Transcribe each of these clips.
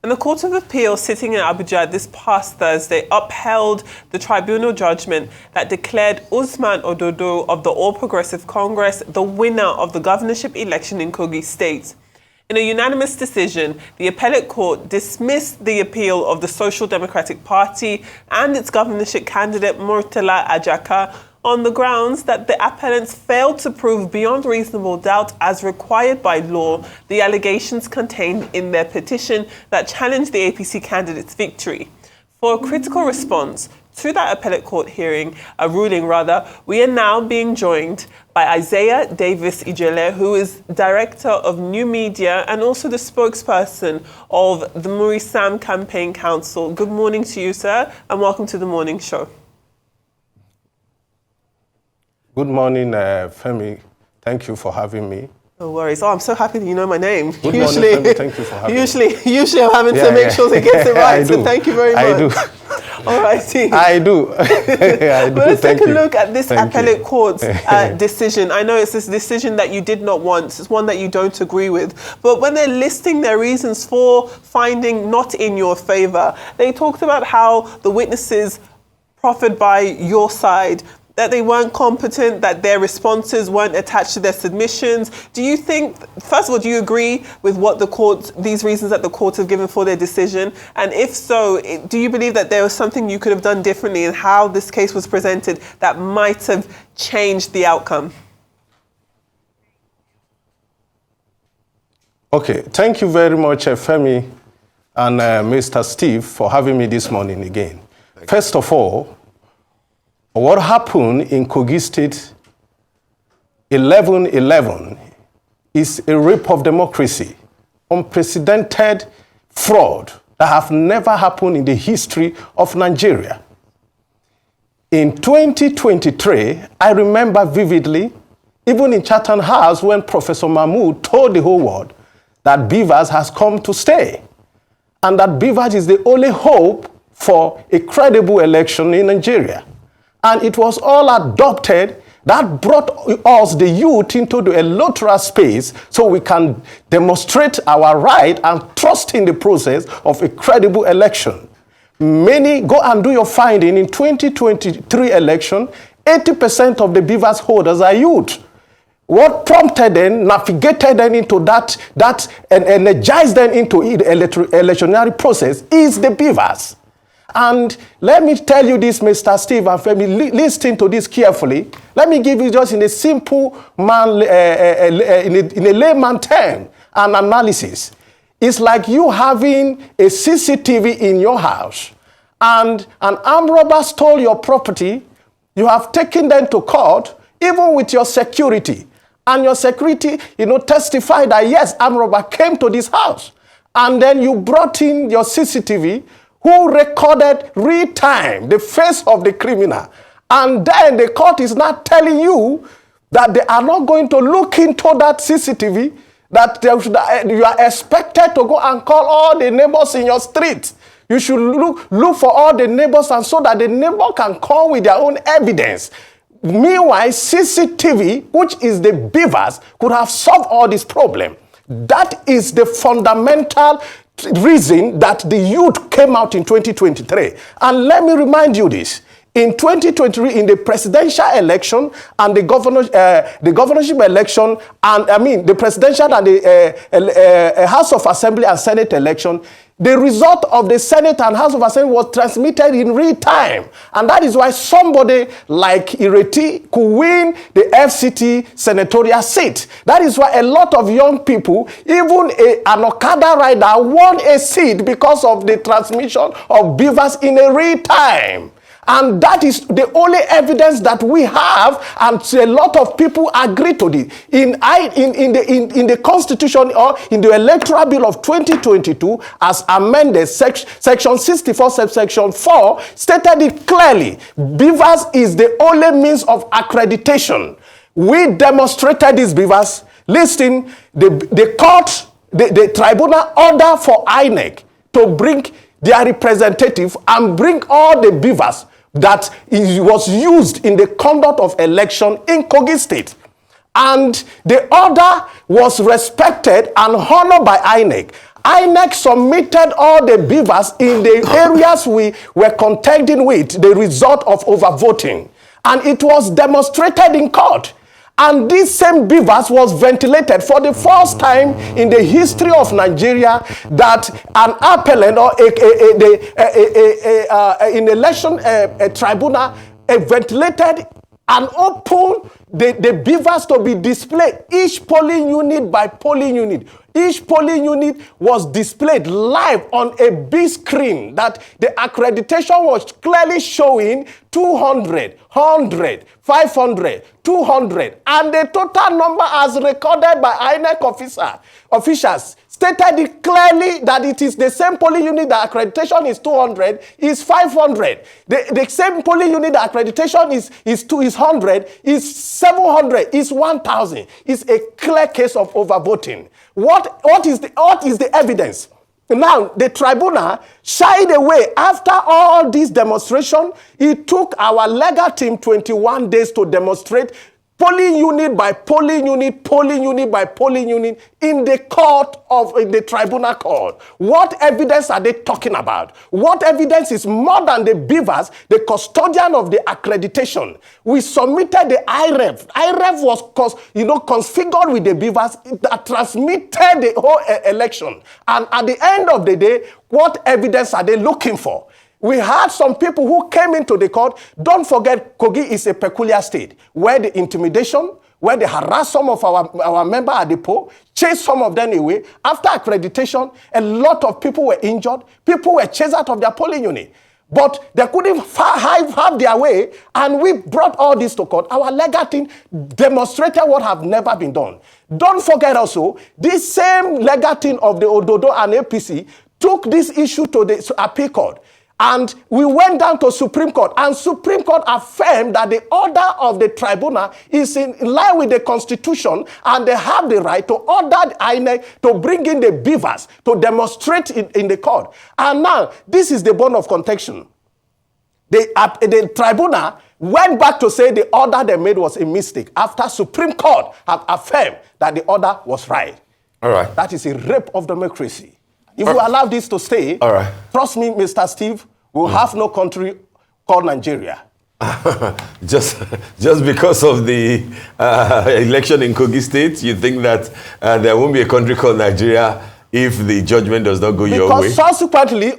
And the Court of Appeal sitting in Abuja this past Thursday upheld the tribunal judgment that declared Usman Ododo of the All Progressive Congress the winner of the governorship election in Kogi State. In a unanimous decision, the appellate court dismissed the appeal of the Social Democratic Party and its governorship candidate Muritala Ajake on the grounds that the appellants failed to prove beyond reasonable doubt, as required by law, the allegations contained in their petition that challenged the APC candidate's victory. For a critical response to that appellate court ruling, we are now being joined by Davies Ijele, who is Director of New Media and also the spokesperson of the Muritala Campaign Council. Good morning to you, sir, and welcome to the morning show. Good morning, Femi. Thank you for having me. No worries. Oh, I'm so happy that you know my name. Good morning, Femi. Thank you for having me. Usually I'm having to make sure they get it right, so thank you very much. I do. All righty. I do. Well, let's take a look at this appellate court's decision. I know it's this decision that you did not want. It's one that you don't agree with. But when they're listing their reasons for finding not in your favor, they talked about how the witnesses proffered by your side, that they weren't competent, that their responses weren't attached to their submissions. Do you think, first of all, do you agree with what these reasons that the courts have given for their decision? And if so, do you believe that there was something you could have done differently in how this case was presented that might have changed the outcome? Okay, thank you very much, Femi and Mr. Steve, for having me this morning again. First of all, what happened in Kogi State 11/11 is a rape of democracy, unprecedented fraud that have never happened in the history of Nigeria. In 2023, I remember vividly, even in Chatham House, when Professor Mahmood told the whole world that Davies has come to stay, and that Davies is the only hope for a credible election in Nigeria. And it was all adopted that brought us, the youth, into the electoral space so we can demonstrate our right and trust in the process of a credible election. Many, go and do your finding, in 2023 election, 80% of the Davies holders are youth. What prompted them, navigated them into that and energized them into the electionary process is the Davies. And let me tell you this, Mr. Steve and Femi, listen to this carefully. Let me give you just in a simple man, in a layman term, an analysis. It's like you having a CCTV in your house, and an armed robber stole your property. You have taken them to court, even with your security. And your security, testified that, yes, armed robber came to this house. And then you brought in your CCTV, who recorded real time the face of the criminal. And then the court is not telling you that they are not going to look into that CCTV, that you are expected to go and call all the neighbors in your street. You should look for all the neighbors, and so that the neighbor can come with their own evidence. Meanwhile, CCTV, which is the Davies, could have solved all this problem. That is the fundamental reason that the youth came out in 2023. And let me remind you this. In 2023, in the presidential election and the governorship election, and the presidential and the House of Assembly and Senate election, the result of the Senate and House of Assembly was transmitted in real time. And that is why somebody like Ireti could win the FCT senatorial seat. That is why a lot of young people, even an Okada rider, won a seat because of the transmission of Davies in a real time. And that is the only evidence that we have, and a lot of people agree to this. In the Constitution or in the Electoral Bill of 2022, as amended, Section 64, subsection 4, stated it clearly. Davies is the only means of accreditation. We demonstrated this, Davies. Listen, the court, the tribunal order for INEC to bring their representative and bring all the Davies that was used in the conduct of election in Kogi State. And the order was respected and honored by INEC. INEC submitted all the beavers in the areas we were contending with, the result of overvoting. And it was demonstrated in court. And this same beavers was ventilated for the first time in the history of Nigeria, that an appellant or in election tribunal ventilated and opened the beavers to be displayed, each polling unit by polling unit. Each polling unit was displayed live on a big screen that the accreditation was clearly showing 200, 100, 500, 200. And the total number as recorded by INEC officials stated it clearly that it is the same polling unit that accreditation is 200, is 500. The same polling unit that accreditation is 100, is 700, is 1,000. It's a clear case of overvoting. What is the evidence? Now, the tribunal shied away. After all this demonstration, it took our legal team 21 days to demonstrate polling unit by polling unit, polling unit by polling unit in the court in the tribunal court. What evidence are they talking about? What evidence is more than the beavers, the custodian of the accreditation? We submitted the IREF. IREF was configured with the beavers that transmitted the whole election. And at the end of the day, what evidence are they looking for? We had some people who came into the court. Don't forget, Kogi is a peculiar state where the intimidation, where they harass some of our members at the poll, chase some of them away. After accreditation, a lot of people were injured. People were chased out of their polling unit. But they couldn't have their way, and we brought all this to court. Our legal team demonstrated what have never been done. Don't forget also, this same legal team of the Ododo and APC took this issue to the appeal court. And we went down to Supreme Court, and Supreme Court affirmed that the order of the tribunal is in line with the Constitution, and they have the right to order the INEC to bring in the beavers to demonstrate in the court. And now, this is the bone of contention. The tribunal went back to say the order they made was a mistake after Supreme Court have affirmed that the order was right. All right. That is a rape of democracy. If we allow this to stay, trust me, Mr. Steve, we'll have no country called Nigeria. just because of the election in Kogi State, you think that there won't be a country called Nigeria if the judgment does not go your way? Because subsequently,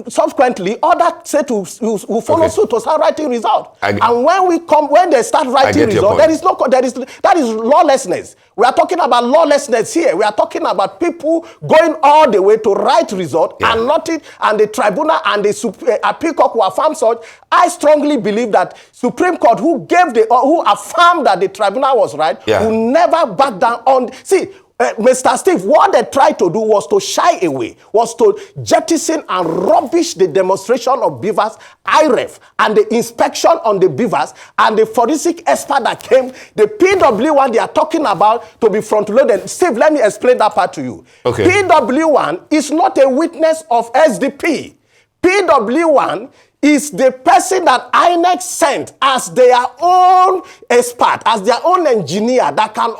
subsequently, other states will follow suit to start writing result. And when they start writing result, that is lawlessness. We are talking about lawlessness here. We are talking about people going all the way to write result and not it, and the tribunal and the appeal court who affirmed such. I strongly believe that Supreme Court, who affirmed that the tribunal was right, will never back down on. See, Mr. Steve, what they tried to do was to shy away, was to jettison and rubbish the demonstration of beavers, IREF, and the inspection on the beavers, and the forensic expert that came, the PW1 they are talking about to be front-loaded. Steve, let me explain that part to you. Okay. PW1 is not a witness of SDP. PW1 is the person that INEC sent as their own expert, as their own engineer that can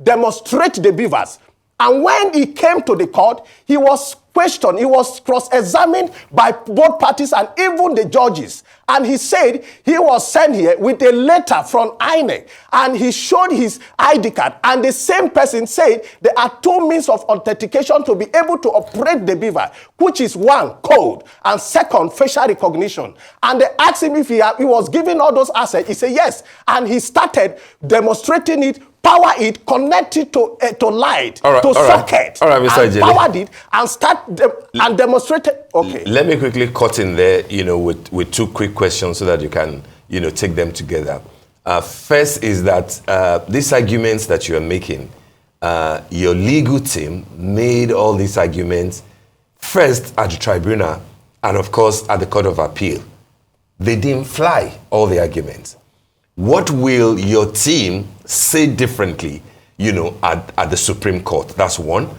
demonstrate the beavers. And when he came to the court, he was questioned, he was cross-examined by both parties and even the judges. And he said he was sent here with a letter from INEC, and he showed his ID card. And the same person said there are two means of authentication to be able to operate the beaver, which is one, code, and second, facial recognition. And they asked him if he was given all those assets. He said yes. And he started demonstrating it, power it, connect it to light, socket. All right, Mr. Ijele. Powered it and demonstrated. Okay. Let me quickly cut in there, with two quick questions so that you can, take them together. First is that these arguments that you are making, your legal team made all these arguments first at the tribunal and, of course, at the Court of Appeal. They didn't fly, all the arguments. What will your team say differently, at the Supreme Court? That's one.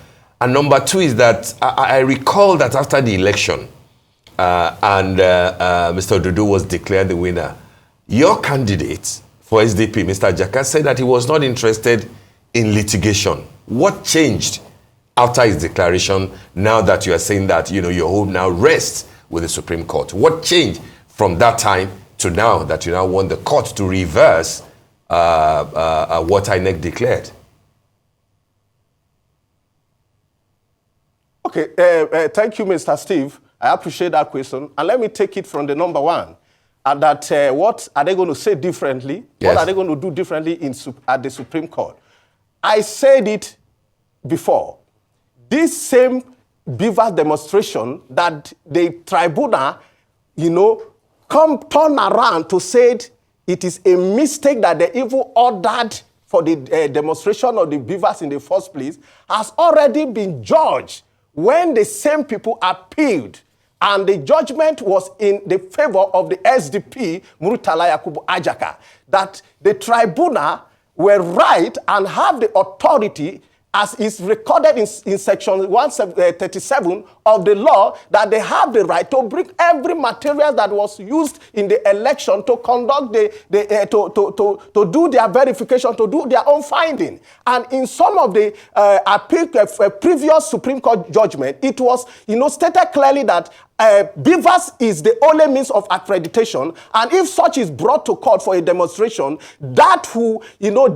And number two is that I recall that after the election and Mr. Ododo was declared the winner, your candidate for SDP, Mr. Ajake, said that he was not interested in litigation. What changed after his declaration, now that you are saying that, your hope now rests with the Supreme Court? What changed from that time to now that you now want the court to reverse what INEC declared? Okay, thank you, Mr. Steve. I appreciate that question. And let me take it from the number one. And that what are they going to say differently? Yes. What are they going to do differently at the Supreme Court? I said it before. This same Beaver demonstration that the tribunal, turn around to say it is a mistake that they even ordered for the demonstration of the Beavers in the first place, has already been judged when the same people appealed. And the judgment was in the favor of the SDP, Muritala Ajake, that the tribunal were right and have the authority, as is recorded in section 137 of the law, that they have the right to bring every material that was used in the election to conduct to do their verification, to do their own finding. And in some of the previous Supreme Court judgment, it was stated clearly that Beavers is the only means of accreditation, and if such is brought to court for a demonstration, that will,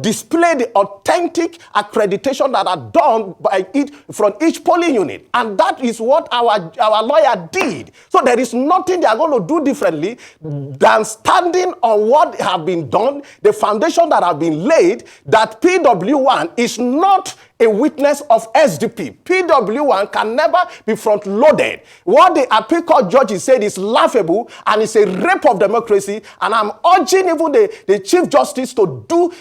display the authentic accreditation that are done by from each polling unit, and that is what our lawyer did. So there is nothing they are going to do differently than standing on what have been done, the foundation that have been laid, that PW1 is not a witness of SDP. PW1 can never be front-loaded. What the appeal court judges said is laughable and it's a rape of democracy, and I'm urging even the Chief Justice to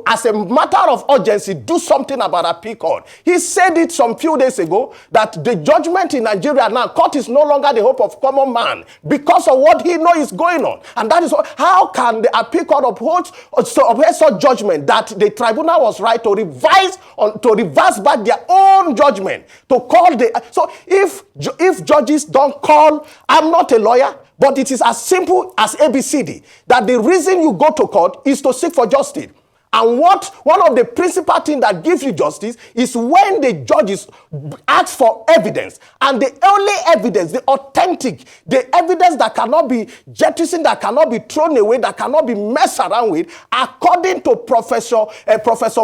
as a matter of urgency, do something about appeal court. He said it some few days ago that the judgment in Nigeria now, court is no longer the hope of common man because of what he knows is going on. And that is how can the appeal court uphold such judgment that the tribunal was right to reverse back their own judgment, to call so if judges don't call, I'm not a lawyer, but it is as simple as ABCD, that the reason you go to court is to seek for justice. And one of the principal things that gives you justice is when the judges ask for evidence, and the only evidence, the authentic, the evidence that cannot be jettisoned, that cannot be thrown away, that cannot be messed around with, according to Professor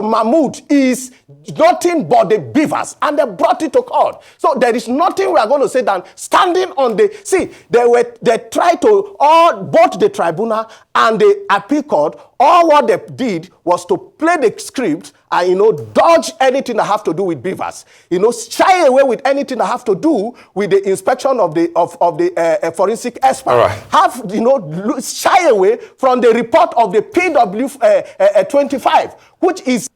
Mahmoud, is nothing but the Beavers, and they brought it to court. So there is nothing we are going to say than standing on they tried to, both the tribunal and the appeal court, all what they did was to play the script and, dodge anything that have to do with Beavers. Shy away with anything that have to do with the inspection of the forensic expert. All right. Shy away from the report of the PW 25, which is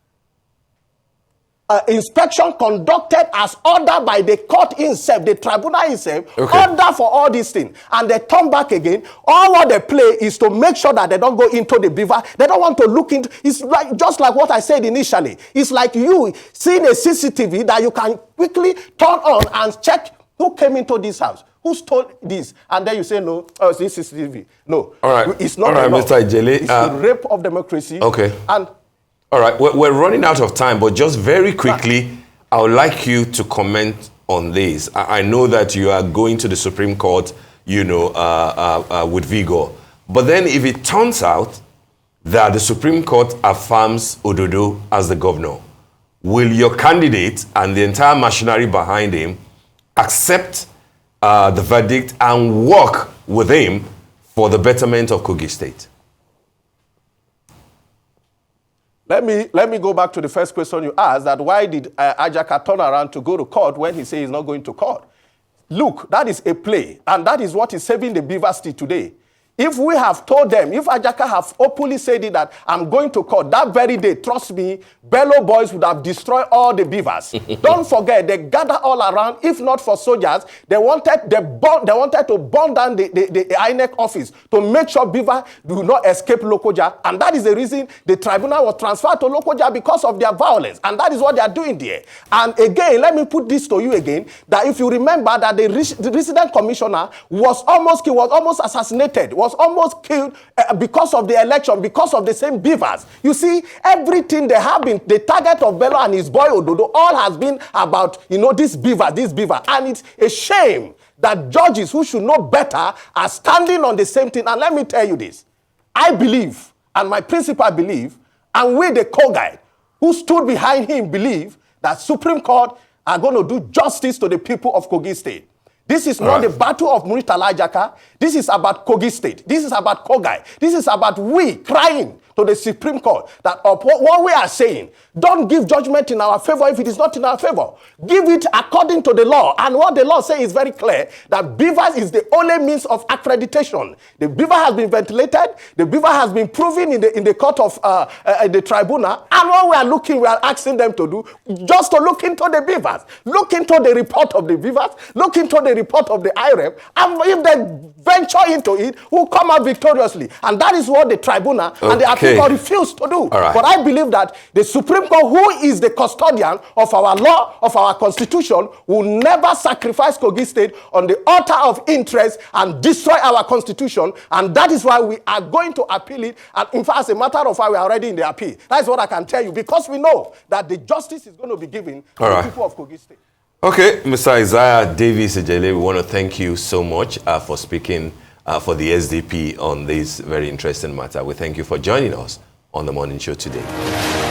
inspection conducted as ordered by the court itself, the tribunal itself, order for all these things. And they turn back again. All what they play is to make sure that they don't go into the Beaver. They don't want to look into. It's just like what I said initially. It's like you seeing a CCTV that you can quickly turn on and check who came into this house, who stole this, and then you say no. Oh, this is CCTV. No, all right. It's not. All right, Mr. Ijele. It's a rape of democracy. Okay. And all right, we're running out of time, but just very quickly, I would like you to comment on this. I know that you are going to the Supreme Court, with vigor. But then if it turns out that the Supreme Court affirms Ododo as the governor, will your candidate and the entire machinery behind him accept the verdict and work with him for the betterment of Kogi State? Let me go back to the first question you asked, that why did Ajake turn around to go to court when he says he's not going to court? Look, that is a play, and that is what is saving the Beaver State today. If we have told them, if Ajake have openly said it, that I'm going to court, that very day, trust me, Bello boys would have destroyed all the beavers. Don't forget, they gather all around. If not for soldiers, they wanted to burn down the INEC office to make sure beaver do not escape Lokoja. And that is the reason the tribunal was transferred to Lokoja, because of their violence. And that is what they are doing there. And again, let me put this to you again, that if you remember that the resident commissioner was almost assassinated, was was almost killed because of the election, because of the same beavers. You see, everything they have been, the target of Bello and his boy Ododo, all has been about, this beaver. And it's a shame that judges who should know better are standing on the same thing. And let me tell you this. I believe, and my principal believe, and we, the co-guide, who stood behind him, believe that Supreme Court are going to do justice to the people of Kogi State. This is not the battle of Muritala Ajake. This is about Kogi State. This is about Kogi. This is about we crying to the Supreme Court that what we are saying, don't give judgment in our favor if it is not in our favor. Give it according to the law. And what the law says is very clear, that beavers is the only means of accreditation. The beaver has been ventilated. The beaver has been proven in the court of the tribunal. And what we are asking them to do, just to look into the beavers, look into the report of the beavers, look into the report of the IREP, and if they venture into it, will come out victoriously. And that is what the tribunal and the appeal court refused to do. But I believe that the Supreme Court, who is the custodian of our law, of our constitution, will never sacrifice Kogi State on the altar of interest and destroy our constitution. And that is why we are going to appeal it. And in fact, as a matter of fact, we are already in the appeal. That is what I can tell you, because we know that the justice is going to be given to the people of Kogi State. Okay, Mr. Isaiah Davies Ijele, we want to thank you so much for speaking for the SDP on this very interesting matter. We thank you for joining us on the morning show today.